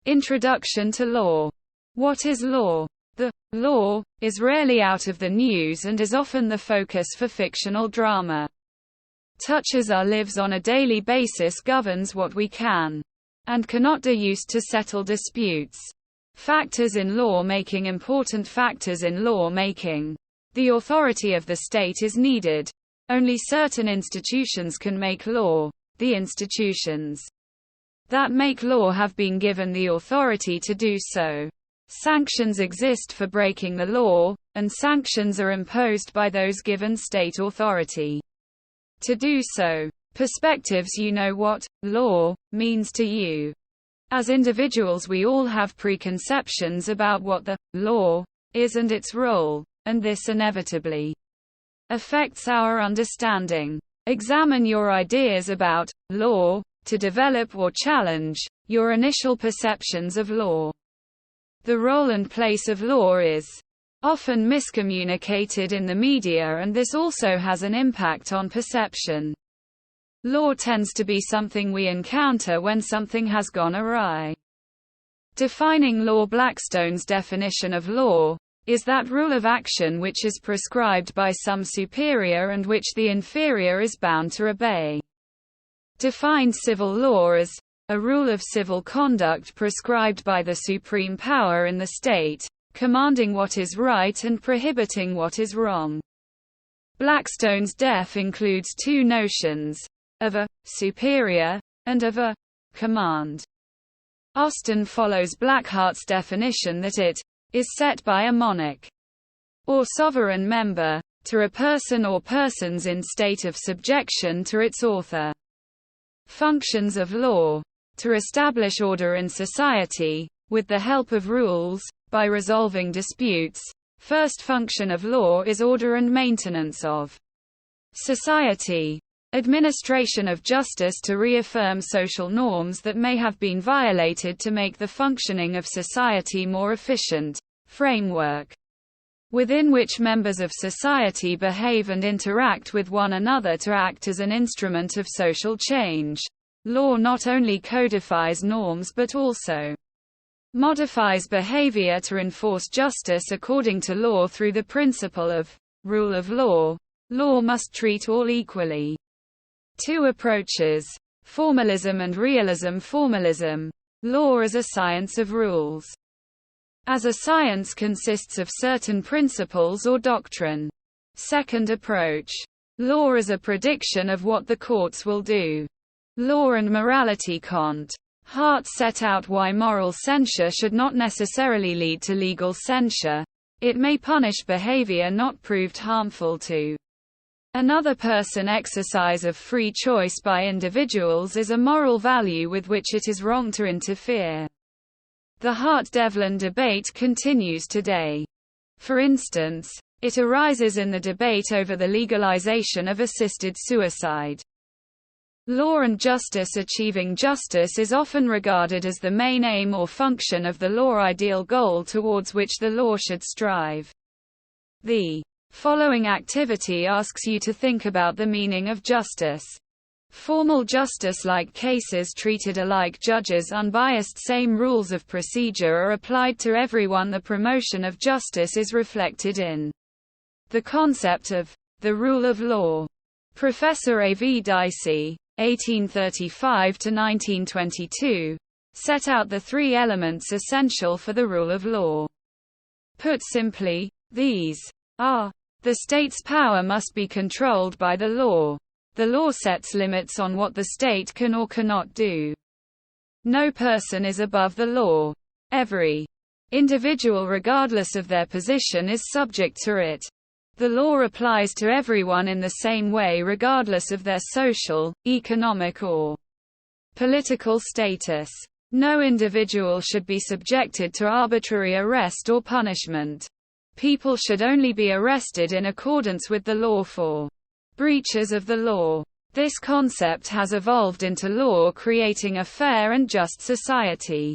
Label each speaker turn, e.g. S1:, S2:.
S1: Introduction to law. What is law? The law is rarely out of the news and is often the focus for fictional drama. Touches our lives on a daily basis, governs what we can and cannot do, used to settle disputes. Factors in law making. Important factors in law making. The authority of the state is needed. Only certain institutions can make law. The institutions that make law have been given the authority to do so. Sanctions exist for breaking the law, and sanctions are imposed by those given state authority to do so. Perspectives. You know what law means to you. As individuals, we all have preconceptions about what the law is and its role, and this inevitably affects our understanding. Examine your ideas about law to develop or challenge your initial perceptions of law. The role and place of law is often miscommunicated in the media, and this also has an impact on perception. Law tends to be something we encounter when something has gone awry. Defining law. Blackstone's definition of law is that rule of action which is prescribed by some superior and which the inferior is bound to obey. Defined civil law as a rule of civil conduct prescribed by the supreme power in the state, commanding what is right and prohibiting what is wrong. Blackstone's def includes two notions, of a superior and of a command. Austin follows Blackhart's definition that it is set by a monarch or sovereign member to a person or persons in state of subjection to its author. Functions of law. To establish order in society, with the help of rules, by resolving disputes. First function of law is order and maintenance of society. Administration of justice. To reaffirm social norms that may have been violated to make the functioning of society more efficient. Framework within which members of society behave and interact with one another to act as an instrument of social change. Law not only codifies norms but also modifies behavior to enforce justice according to law through the principle of rule of law. Law must treat all equally. Two approaches: formalism and realism. Formalism. Law as a science of rules. As a science consists of certain principles or doctrine. Second approach. Law as a prediction of what the courts will do. Law and morality. Kant. Hart set out why moral censure should not necessarily lead to legal censure. It may punish behavior not proved harmful to another person. Exercise of free choice by individuals is a moral value with which it is wrong to interfere. The Hart-Devlin debate continues today. For instance, it arises in the debate over the legalization of assisted suicide. Law and justice. Achieving justice is often regarded as the main aim or function of the law, ideal goal towards which the law should strive. The following activity asks you to think about the meaning of justice. Formal justice. Like cases treated alike, judges unbiased, same rules of procedure are applied to everyone. The promotion of justice is reflected in the concept of the rule of law. Professor A. V. Dicey, 1835–1922, set out the three elements essential for the rule of law. Put simply, these are: the state's power must be controlled by the law. The law sets limits on what the state can or cannot do. No person is above the law. Every individual, regardless of their position, is subject to it. The law applies to everyone in the same way, regardless of their social, economic, or political status. No individual should be subjected to arbitrary arrest or punishment. People should only be arrested in accordance with the law for breaches of the law. This concept has evolved into law, creating a fair and just society.